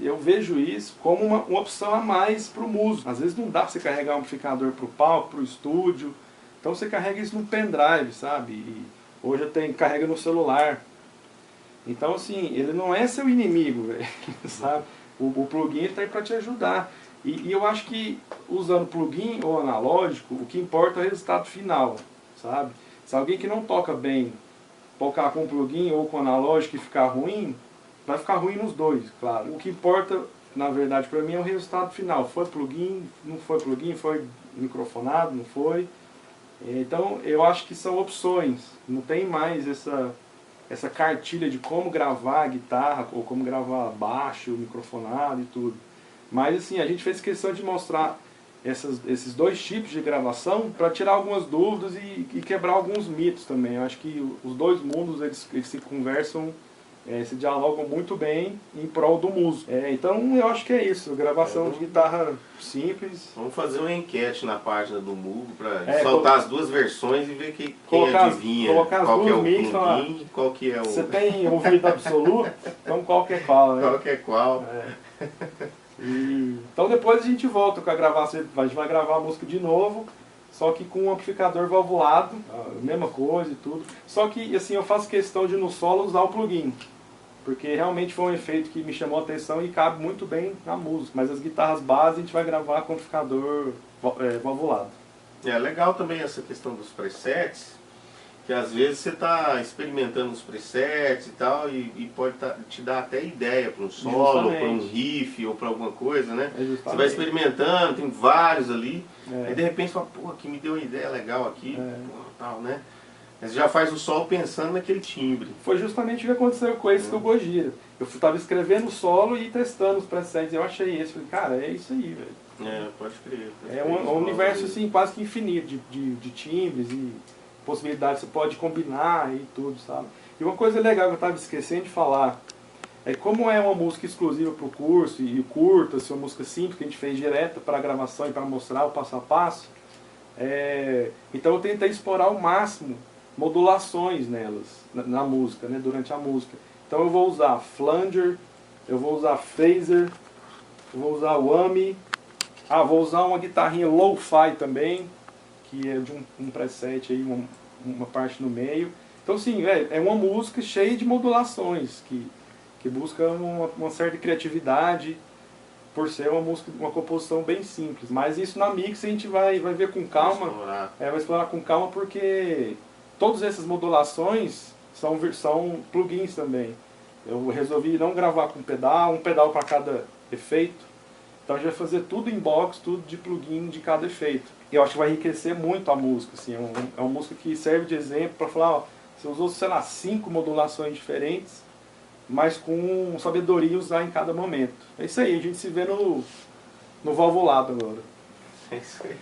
Eu vejo isso como uma opção a mais para o músico. Às vezes não dá para você carregar um amplificador para o palco, para o estúdio. Então você carrega isso no pendrive, sabe? E hoje carrega no celular. Então assim, ele não é seu inimigo, sabe? O plugin está aí para te ajudar. E eu acho que usando plugin ou analógico, o que importa é o resultado final, sabe? Se alguém que não toca bem tocar com plugin ou com analógico e ficar ruim, vai ficar ruim nos dois, claro. O que importa, na verdade, para mim é o resultado final. Foi plugin, não foi plugin, foi microfonado, não foi. Então, eu acho que são opções. Não tem mais essa cartilha de como gravar guitarra, ou como gravar baixo, microfonado e tudo. Mas, assim, a gente fez questão de mostrar esses dois tipos de gravação para tirar algumas dúvidas e quebrar alguns mitos também. Eu acho que os dois mundos, eles se conversam, se dialogam muito bem em prol do músico. Então eu acho que é isso, gravação de guitarra simples. Vamos fazer uma enquete na página do Mugo para soltar as duas versões e ver quem adivinha colocar qual que é o mix, plugin, qual que é o... Você tem ouvido absoluto? Então qual que é qual, né? Qual que é qual. Então depois a gente volta com a gravação, a gente vai gravar a música de novo, só que com um amplificador valvulado, a mesma coisa e tudo. Só que assim, eu faço questão de no solo usar o plugin, porque realmente foi um efeito que me chamou a atenção e cabe muito bem na música. Mas as guitarras base a gente vai gravar com amplificador valvulado. É legal também essa questão dos presets, que às vezes você está experimentando os presets e tal, e pode te dar até ideia para um solo, para um riff ou para alguma coisa, né? Você vai experimentando, tem vários ali, aí de repente você fala, pô, aqui me deu uma ideia legal aqui, tal, né? Mas já faz o solo pensando naquele timbre. Foi justamente o que aconteceu com esse do Gojira. Eu estava escrevendo o solo e testando os presets, eu achei esse, falei, cara, é isso aí, velho. Pode crer. É um universo assim, quase que infinito de timbres e possibilidades, você pode combinar e tudo, sabe? E uma coisa legal que eu estava esquecendo de falar, como é uma música exclusiva para o curso, e curta, assim, uma música simples que a gente fez direta para a gravação e para mostrar o passo a passo, então eu tentei explorar ao máximo modulações nelas, na música, né, durante a música. Então eu vou usar flanger, eu vou usar phaser, eu vou usar whammy, vou usar uma guitarrinha lo-fi também, que é de um preset aí, uma parte no meio. Então sim, é uma música cheia de modulações, que busca uma certa criatividade, por ser uma música, uma composição bem simples. Mas isso na mix a gente vai ver com calma, vai explorar com calma, porque todas essas modulações são plugins também. Eu resolvi não gravar com pedal, um pedal para cada efeito. Então a gente vai fazer tudo em box, tudo de plugin de cada efeito. Eu acho que vai enriquecer muito a música, assim, é uma música que serve de exemplo para falar, você usou, sei lá, 5 modulações diferentes, mas com sabedoria usar em cada momento. É isso aí, a gente se vê no valvulado agora. É isso aí.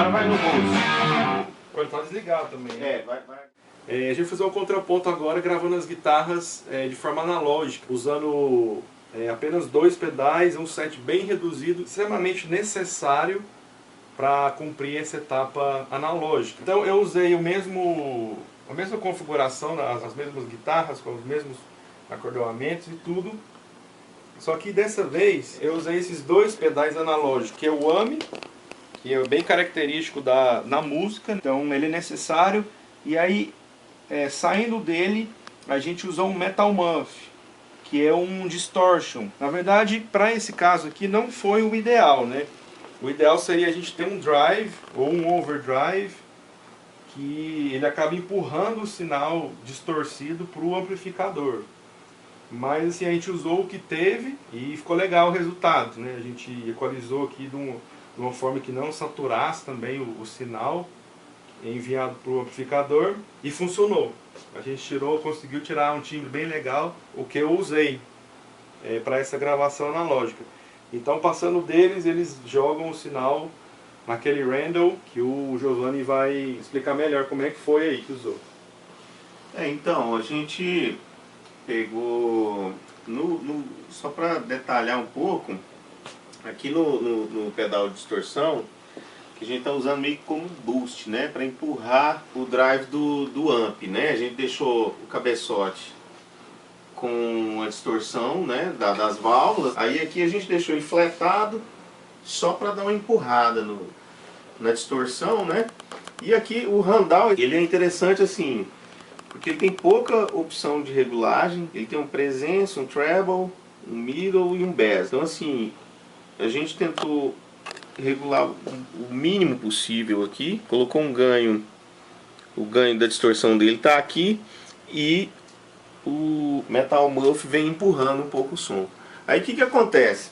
Agora vai no bolso. Pode estar desligado também. Vai. A gente vai fazer um contraponto agora gravando as guitarras de forma analógica, usando apenas 2 pedais, um set bem reduzido, extremamente necessário para cumprir essa etapa analógica. Então eu usei a mesma configuração, as mesmas guitarras, com os mesmos acordoamentos e tudo, só que dessa vez eu usei esses 2 pedais analógicos, que é o AMI, que é bem característico na música, então ele é necessário, e aí saindo dele a gente usou um Metal Muff, que é um distortion. Na verdade, para esse caso aqui não foi o ideal, né? O ideal seria a gente ter um drive ou um overdrive que ele acaba empurrando o sinal distorcido para o amplificador. Mas assim, a gente usou o que teve e ficou legal o resultado, né? A gente equalizou aqui de uma forma que não saturasse também o sinal enviado para o amplificador e funcionou. A gente conseguiu tirar um timbre bem legal, o que eu usei para essa gravação analógica. Então, passando deles, eles jogam o sinal naquele Randall, que o Giovanni vai explicar melhor como é que foi aí que usou. Então, a gente pegou, só para detalhar um pouco, aqui no pedal de distorção, que a gente está usando meio que como boost, né, para empurrar o drive do amp, né? A gente deixou o cabeçote com a distorção, né, das válvulas. Aí aqui a gente deixou ele fletado só para dar uma empurrada na distorção, né? E aqui o Randall, ele é interessante assim, porque ele tem pouca opção de regulagem. Ele tem um presence, um treble, um middle e um bass. Então assim, a gente tentou regular o mínimo possível aqui. Colocou um ganho, o ganho da distorção dele está aqui, e o Metal Muff vem empurrando um pouco o som. Aí o que acontece?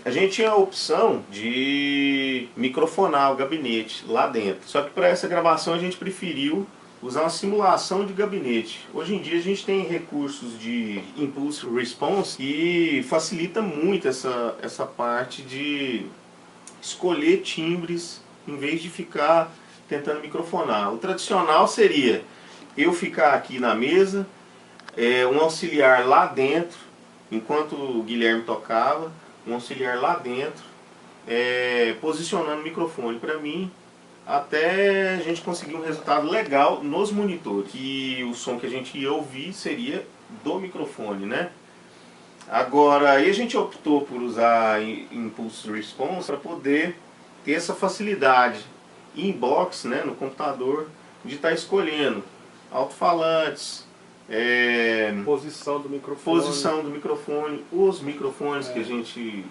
A gente tinha a opção de microfonar o gabinete lá dentro, só que para essa gravação a gente preferiu usar uma simulação de gabinete. Hoje em dia a gente tem recursos de Impulse Response que facilita muito essa parte de escolher timbres em vez de ficar tentando microfonar. O tradicional seria eu ficar aqui na mesa, um auxiliar lá dentro, enquanto o Guilherme tocava, um auxiliar lá dentro, posicionando o microfone para mim, até a gente conseguir um resultado legal nos monitores. E o som que a gente ia ouvir seria do microfone, né? Agora, aí a gente optou por usar Impulse Response para poder ter essa facilidade inbox, né, no computador, de estar escolhendo alto-falantes, Posição do microfone, os microfones que a gente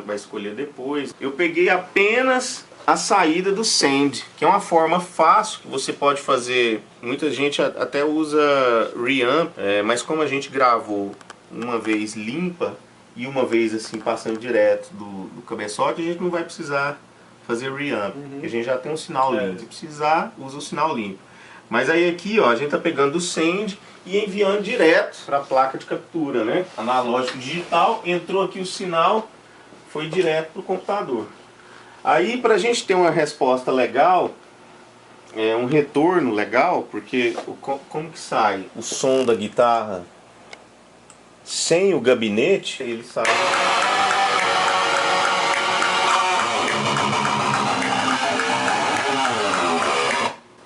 vai escolher depois. Eu peguei apenas a saída do send, que é uma forma fácil que você pode fazer. Muita gente até usa reamp, mas como a gente gravou uma vez limpa e uma vez assim passando direto do cabeçote, a gente não vai precisar fazer reamp, porque a gente já tem um sinal limpo. Se precisar, usa o sinal limpo. Mas aí aqui, ó, a gente tá pegando o send e enviando direto para a placa de captura, né? Analógico digital, entrou aqui o sinal, foi direto para o computador. Aí, para a gente ter uma resposta legal, um retorno legal, porque como que sai o som da guitarra sem o gabinete? Ele sai...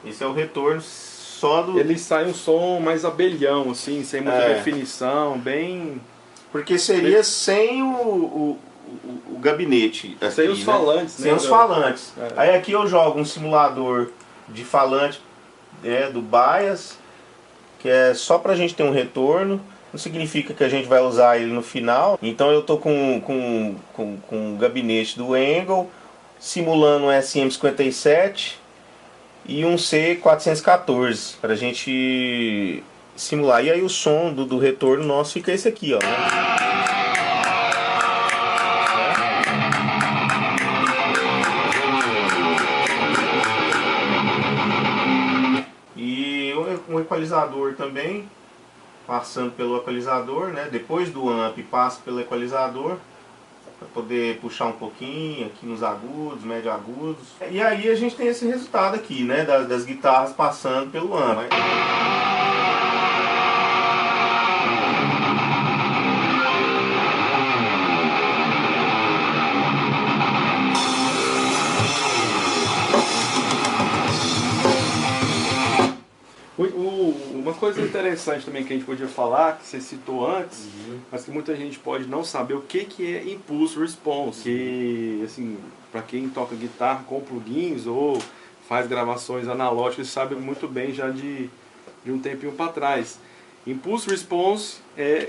Esse é o retorno só do... Ele sai um som mais abelhão, assim, sem muita definição, bem... Porque seria sem o gabinete. Aqui, sem os falantes, né? Sem os falantes. Aí aqui eu jogo um simulador de falante do bias, que é só pra gente ter um retorno. Não significa que a gente vai usar ele no final. Então eu tô com o gabinete do Engel, simulando um SM57 e um C414 pra gente simular. E aí o som do retorno nosso fica esse aqui, ó, né? E um equalizador também, passando pelo equalizador, né? Depois do amp passa pelo equalizador para poder puxar um pouquinho aqui nos agudos, médio agudos. E aí a gente tem esse resultado aqui, né, das guitarras passando pelo amp. Uma coisa interessante também que a gente podia falar, que você citou antes, mas que muita gente pode não saber o que é Impulse Response. Que, assim, para quem toca guitarra com plugins ou faz gravações analógicas, sabe muito bem já de um tempinho para trás. Impulse Response é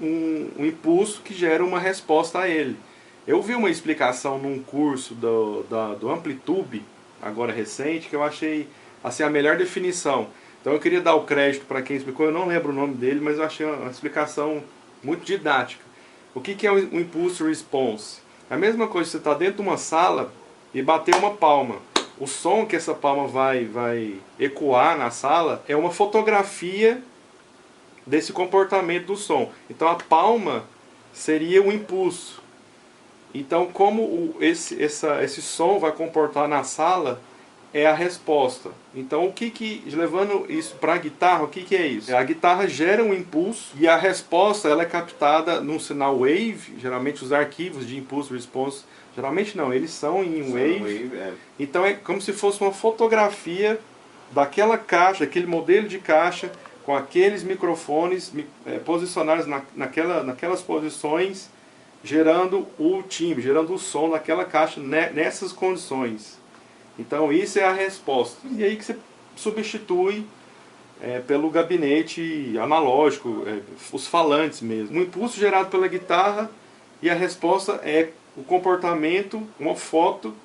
um impulso que gera uma resposta a ele. Eu vi uma explicação num curso do Amplitube, agora recente, que eu achei assim, a melhor definição. Então eu queria dar o crédito para quem explicou, eu não lembro o nome dele, mas eu achei uma explicação muito didática. O que é o Impulse Response? É a mesma coisa que você está dentro de uma sala e bater uma palma. O som que essa palma vai ecoar na sala é uma fotografia desse comportamento do som. Então a palma seria o impulso. Então como esse som vai comportar na sala é a resposta. Então levando isso para a guitarra, o que é isso? A guitarra gera um impulso e a resposta ela é captada num sinal wave. Geralmente os arquivos de impulse response, geralmente não, eles são em wave. Então é como se fosse uma fotografia daquela caixa, aquele modelo de caixa com aqueles microfones posicionados naquelas posições, gerando o timbre, gerando o som daquela caixa nessas condições. Então isso é a resposta. E aí que você substitui pelo gabinete analógico, os falantes mesmo. Um impulso gerado pela guitarra e a resposta é o comportamento, uma foto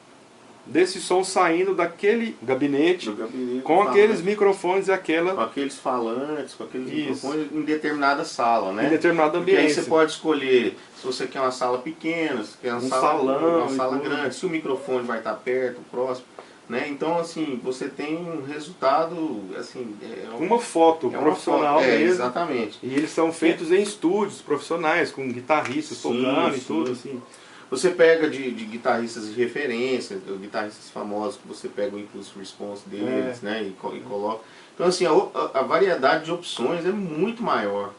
desse som saindo daquele gabinete com aqueles microfones e com aqueles falantes, com aqueles microfones em determinada sala, né? Em determinado ambiente. Porque aí você pode escolher se você quer uma sala pequena, se quer uma sala grande, se o microfone vai estar perto, próximo, né? Então assim, você tem um resultado assim, uma foto profissional mesmo. Exatamente. E eles são feitos em estúdios profissionais com guitarristas tocando e tudo assim. Você pega de guitarristas de referência, guitarristas famosos, que você pega o impulse response deles, né, e coloca. Então assim, a variedade de opções é muito maior.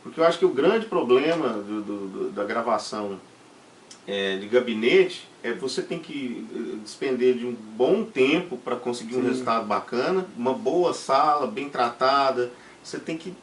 Porque eu acho que o grande problema da gravação de gabinete é você tem que despender de um bom tempo para conseguir um resultado bacana, uma boa sala, bem tratada. Você tem que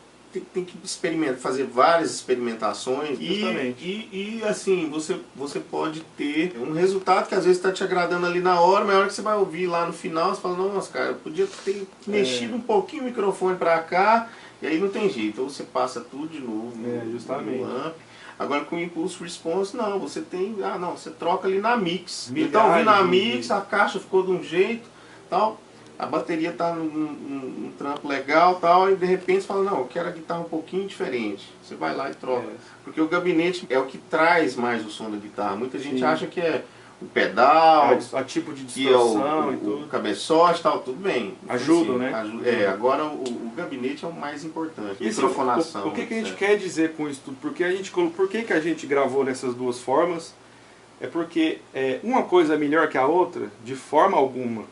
experimentar, fazer várias experimentações e assim, você pode ter um resultado que às vezes está te agradando ali na hora, mas a hora que você vai ouvir lá no final, você fala, nossa cara, eu podia ter mexido um pouquinho o microfone para cá, e aí não tem jeito, ou você passa tudo de novo justamente. no amp. Agora com o Impulse Response não, você tem, você troca ali na mix. Então ouvindo na mix, a caixa ficou de um jeito, tal. A bateria está num trampo legal tal, e de repente você fala, não, eu quero a guitarra um pouquinho diferente. Você vai lá e troca. Porque o gabinete é o que traz mais o som da guitarra. Muita gente acha que é o pedal, a tipo de distorção e tudo. O cabeçote tal, tudo bem. Ajuda, assim, né? Agora o gabinete é o mais importante. Microfonação. O que a gente quer dizer com isso tudo? Por que a gente gravou nessas duas formas? É porque uma coisa é melhor que a outra, de forma alguma.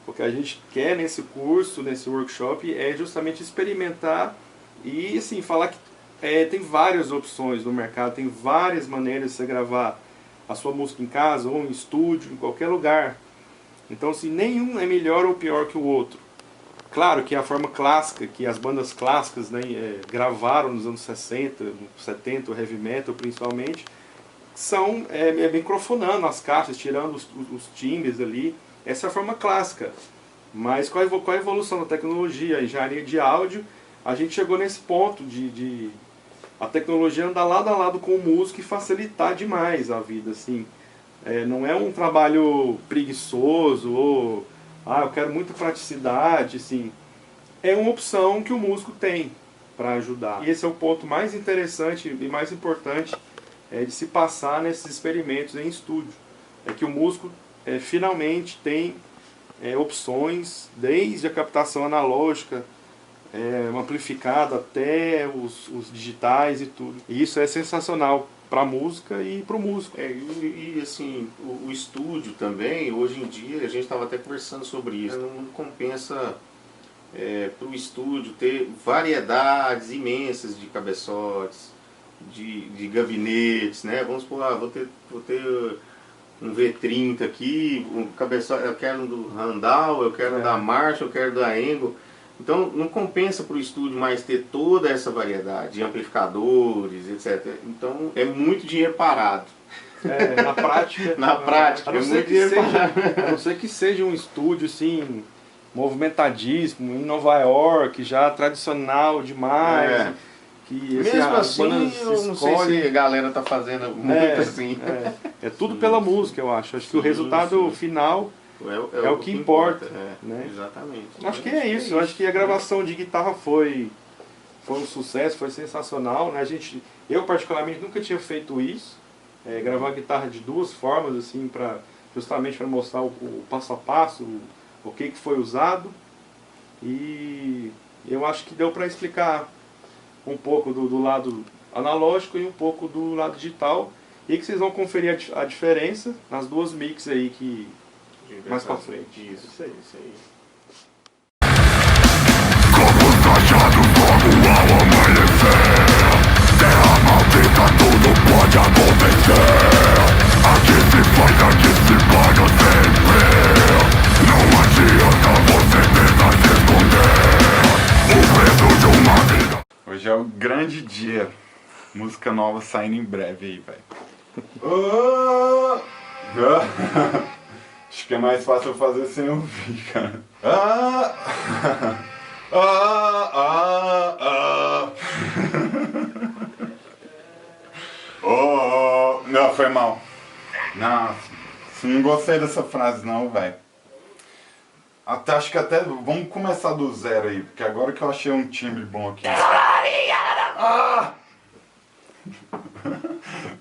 O que a gente quer nesse curso, nesse workshop, é justamente experimentar e assim, falar que tem várias opções no mercado, tem várias maneiras de você gravar a sua música em casa ou em estúdio, em qualquer lugar. Então assim, nenhum é melhor ou pior que o outro. Claro que a forma clássica, que as bandas clássicas gravaram nos anos 60, 70, o heavy metal principalmente, são microfonando as caixas, tirando os timbres ali. Essa é a forma clássica, mas com a evolução da tecnologia, a engenharia de áudio, a gente chegou nesse ponto de a tecnologia andar lado a lado com o músico e facilitar demais a vida. Assim. Não é um trabalho preguiçoso ou eu quero muita praticidade. Assim. É uma opção que o músico tem para ajudar. E esse é o ponto mais interessante e mais importante de se passar nesses experimentos em estúdio. É que o músico finalmente tem opções, desde a captação analógica, amplificada, até os digitais e tudo. E isso é sensacional. para a música e para o músico. E assim, o estúdio também, hoje em dia, a gente estava até conversando sobre isso, não compensa para o estúdio ter variedades imensas de cabeçotes, de gabinetes, né? Vamos supor, vou ter um V30 aqui, um cabeçote, eu quero do Randall, eu quero da Marshall, eu quero da Engel. Então não compensa para o estúdio mais ter toda essa variedade de amplificadores, etc. Então é muito dinheiro parado. Na prática. Na prática, a não ser que seja um estúdio assim, movimentadíssimo, em Nova York, já tradicional demais. Que, mesmo assim, eu não sei se a galera tá fazendo muito assim. É tudo pela música, eu acho. Acho que o resultado final é o que importa. Né? Exatamente. Acho que é isso. Eu acho que a gravação de guitarra foi um sucesso, foi sensacional. Né? Eu particularmente nunca tinha feito isso. Gravar guitarra de duas formas, assim, justamente para mostrar o passo a passo, o que foi usado. E eu acho que deu para explicar um pouco do lado analógico e um pouco do lado digital. E que vocês vão conferir a diferença nas duas mix aí que mais pra frente. Isso aí. Como rajado fogo ao amanhecer, terra maldita, tudo pode acontecer. Aqui se faz, aqui se paga sempre. Não adianta você tentar se esconder o peso de uma vida. Hoje é o grande dia. Música nova saindo em breve aí, velho. Acho que é mais fácil eu fazer sem ouvir, cara. Não, foi mal. Nossa, não gostei dessa frase não, velho. Acho que até vamos começar do zero aí, porque agora que eu achei um timbre bom aqui.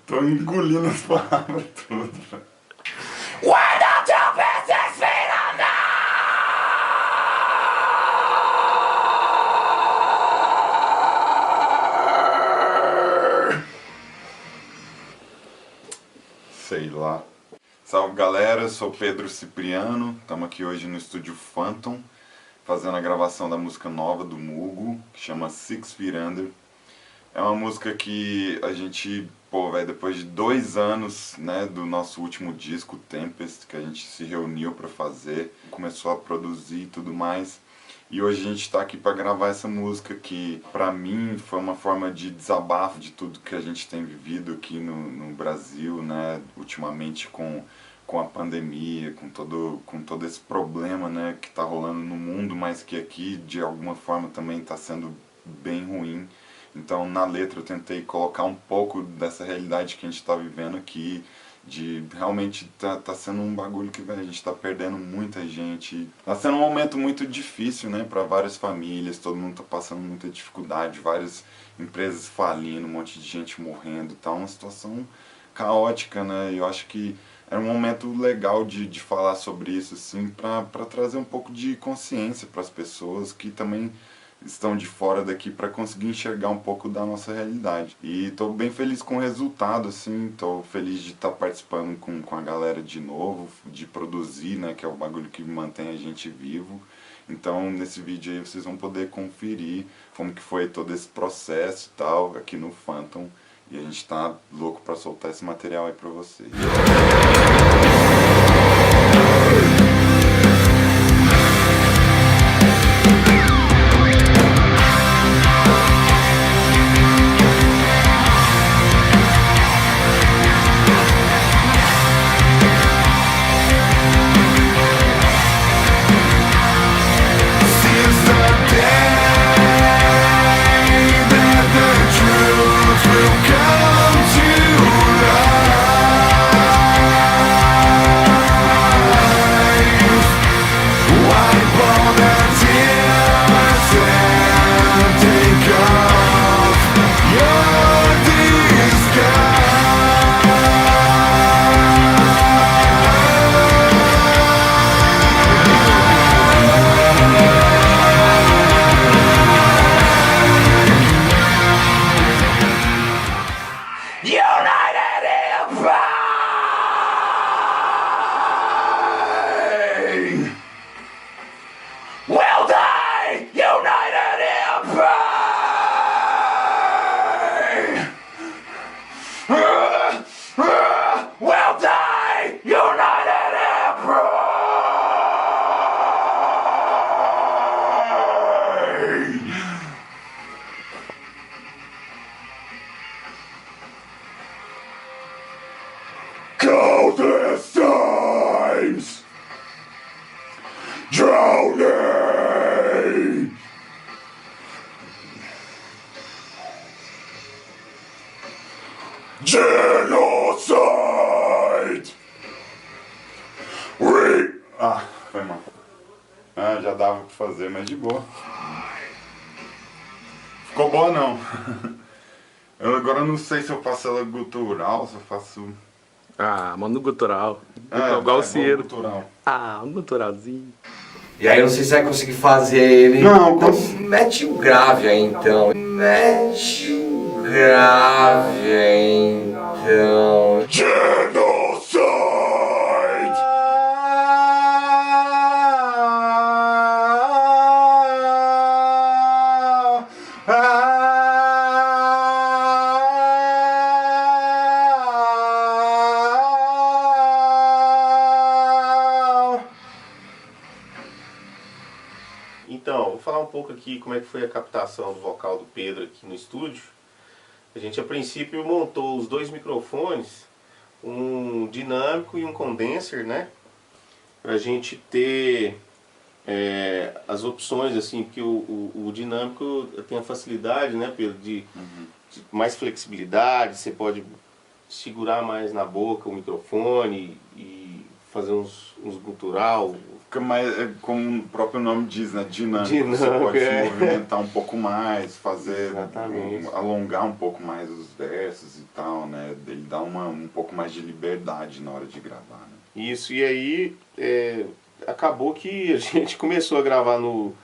Tô engolindo as palavras tudo, velho. Sei lá. Salve galera, eu sou Pedro Cipriano, estamos aqui hoje no estúdio Phantom, fazendo a gravação da música nova do Mugo, que chama Six Feet Under. É uma música que a gente, depois de 2 anos, né, do nosso último disco, Tempest, que a gente se reuniu para fazer, começou a produzir e tudo mais. E hoje a gente está aqui para gravar essa música que, para mim, foi uma forma de desabafo de tudo que a gente tem vivido aqui no Brasil, né, ultimamente com a pandemia, com todo esse problema, né, que está rolando no mundo, mas que aqui, de alguma forma, também está sendo bem ruim. Então, na letra, eu tentei colocar um pouco dessa realidade que a gente está vivendo aqui, de realmente tá sendo um bagulho que a gente tá perdendo muita gente. Tá sendo um momento muito difícil, né, para várias famílias, todo mundo tá passando muita dificuldade, várias empresas falindo, um monte de gente morrendo, tá uma situação caótica, né, e eu acho que era um momento legal de falar sobre isso, assim, para trazer um pouco de consciência para as pessoas que também estão de fora daqui para conseguir enxergar um pouco da nossa realidade. E estou bem feliz com o resultado, assim, estou feliz de estar participando com a galera de novo, de produzir, né, que é o bagulho que mantém a gente vivo. Então nesse vídeo aí vocês vão poder conferir como que foi todo esse processo e tal, aqui no Phantom. E a gente tá louco para soltar esse material aí para vocês. Will come to life. countless times, drowning. Genocide. Foi mal. Já dava pra fazer, mas de boa. Ficou boa não. Eu agora não sei se eu faço ela gutural, se eu faço... Manda um gutural. Igual o Ciro. gutural. Um guturalzinho. E aí eu não sei se vai conseguir fazer ele. Não, então mete um grave aí então. Mete um grave aí então. Genocide. Então, vou falar um pouco aqui como é que foi a captação do vocal do Pedro aqui no estúdio. A gente a princípio montou os dois microfones, um dinâmico e um condenser, né? Pra gente ter as opções, assim, porque o dinâmico tem a facilidade, né, Pedro, de mais flexibilidade, você pode segurar mais na boca o microfone e fazer uns gutural. Fica mais, como o próprio nome diz, né? Dinâmico. Você pode se movimentar um pouco mais, fazer, alongar um pouco mais os versos e tal, né? Ele dá um pouco mais de liberdade na hora de gravar, né? Isso, e aí acabou que a gente começou a gravar no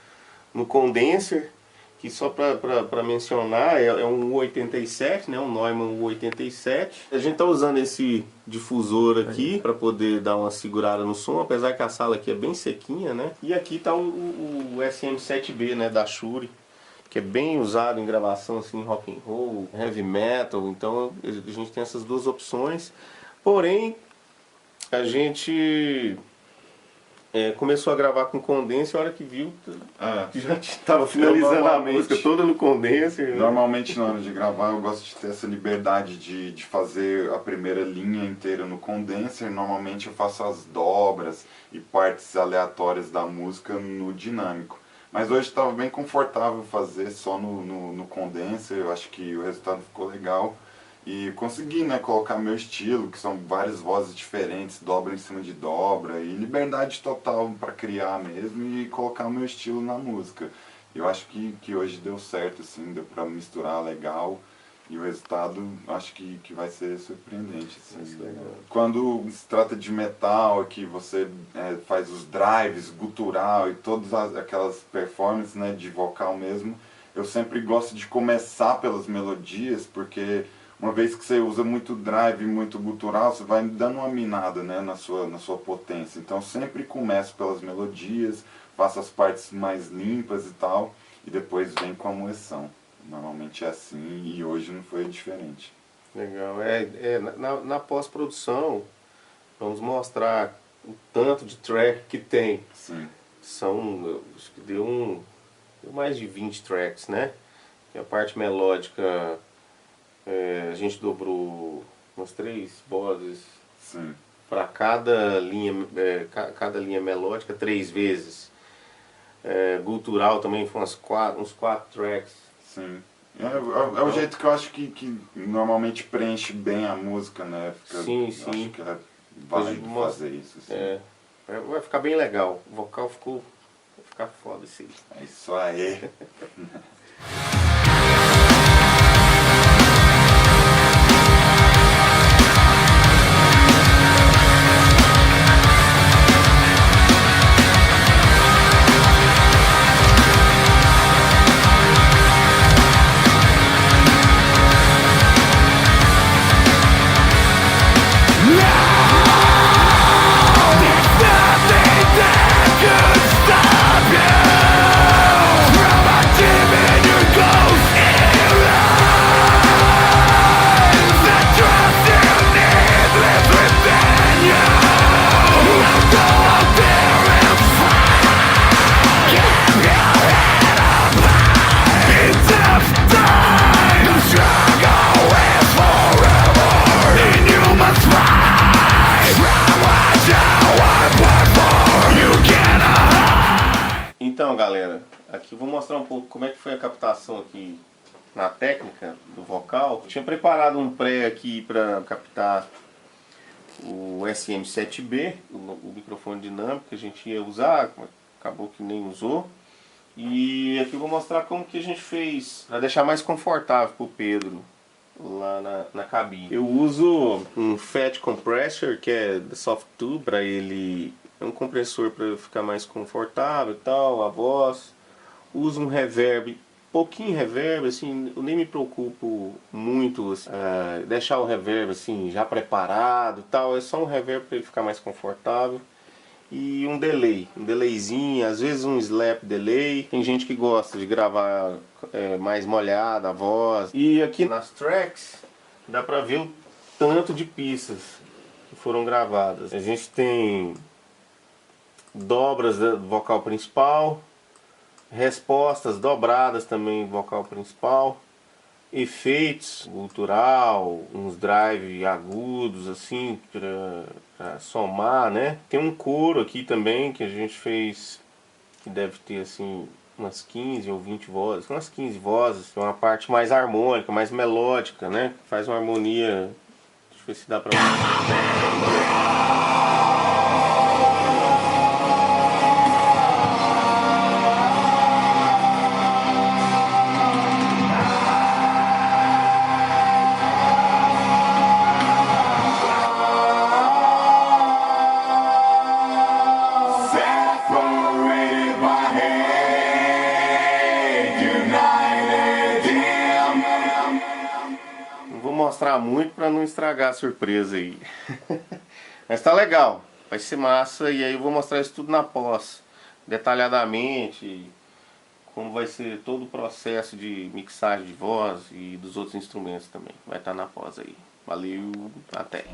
condenser, que só para mencionar é um U87, né, um Neumann U87. A gente está usando esse difusor aqui para poder dar uma segurada no som, apesar que a sala aqui é bem sequinha, né? E aqui está o SM7B, né, da Shure, que é bem usado em gravação assim, rock and roll, heavy metal. Então a gente tem essas duas opções. Porém, a gente começou a gravar com condenser, a hora que viu, já estava finalizando a música toda no condenser. Né? Normalmente na hora de gravar eu gosto de ter essa liberdade de fazer a primeira linha inteira no condenser. Normalmente eu faço as dobras e partes aleatórias da música no dinâmico. Mas hoje estava bem confortável fazer só no condenser, eu acho que o resultado ficou legal. E consegui, né, colocar meu estilo, que são várias vozes diferentes, dobra em cima de dobra, e liberdade total para criar mesmo e colocar o meu estilo na música. Eu acho que hoje deu certo, assim, deu para misturar legal, e o resultado acho que vai ser surpreendente. Assim. Quando se trata de metal, que você faz os drives, gutural e todas aquelas performances, né, de vocal mesmo, eu sempre gosto de começar pelas melodias, porque uma vez que você usa muito drive, muito gutural, você vai dando uma minada, né, na sua potência. Então sempre começo pelas melodias, faço as partes mais limpas e tal, e depois vem com a moeção. Normalmente é assim, e hoje não foi diferente. Legal. Na pós-produção, vamos mostrar o tanto de track que tem. Sim. Acho que deu mais de 20 tracks, né? E a parte melódica, a gente dobrou umas 3 vozes para cada linha melódica 3 vezes. Gutural também foi uns 4 tracks. Sim. É o jeito que eu acho que normalmente preenche bem a música, né? Sim. Acho que é válido fazer isso. Assim. Vai ficar bem legal. O vocal vai ficar foda esse. É isso aí. From a demon who goes Então, galera, aqui eu vou mostrar um pouco como é que foi a captação aqui na técnica do vocal. Eu tinha preparado um pré aqui para captar o SM7B, o microfone dinâmico que a gente ia usar, acabou que nem usou. E aqui eu vou mostrar como que a gente fez para deixar mais confortável para o Pedro lá na cabine. Eu uso um Fat Compressor, que é da Softube, para ele, é um compressor para ficar mais confortável e tal, a voz. Uso um reverb, pouquinho reverb, assim, eu nem me preocupo muito deixar o reverb assim já preparado e tal, é só um reverb para ele ficar mais confortável. E um delayzinho, às vezes um slap delay. Tem gente que gosta de gravar mais molhada a voz. E aqui nas tracks dá pra ver o tanto de pistas que foram gravadas. A gente tem dobras do vocal principal, respostas dobradas também do vocal principal, efeitos gutural, uns drive agudos assim pra somar, né? Tem um coro aqui também que a gente fez, que deve ter assim umas 15 ou 20 vozes, umas 15 vozes, é uma parte mais harmônica, mais melódica, né? Faz uma harmonia, deixa eu ver se dá pra... Mostrar muito para não estragar a surpresa aí. Mas tá legal, vai ser massa, e aí eu vou mostrar isso tudo na pós, detalhadamente, como vai ser todo o processo de mixagem de voz e dos outros instrumentos também. Vai estar na pós aí. Valeu, até!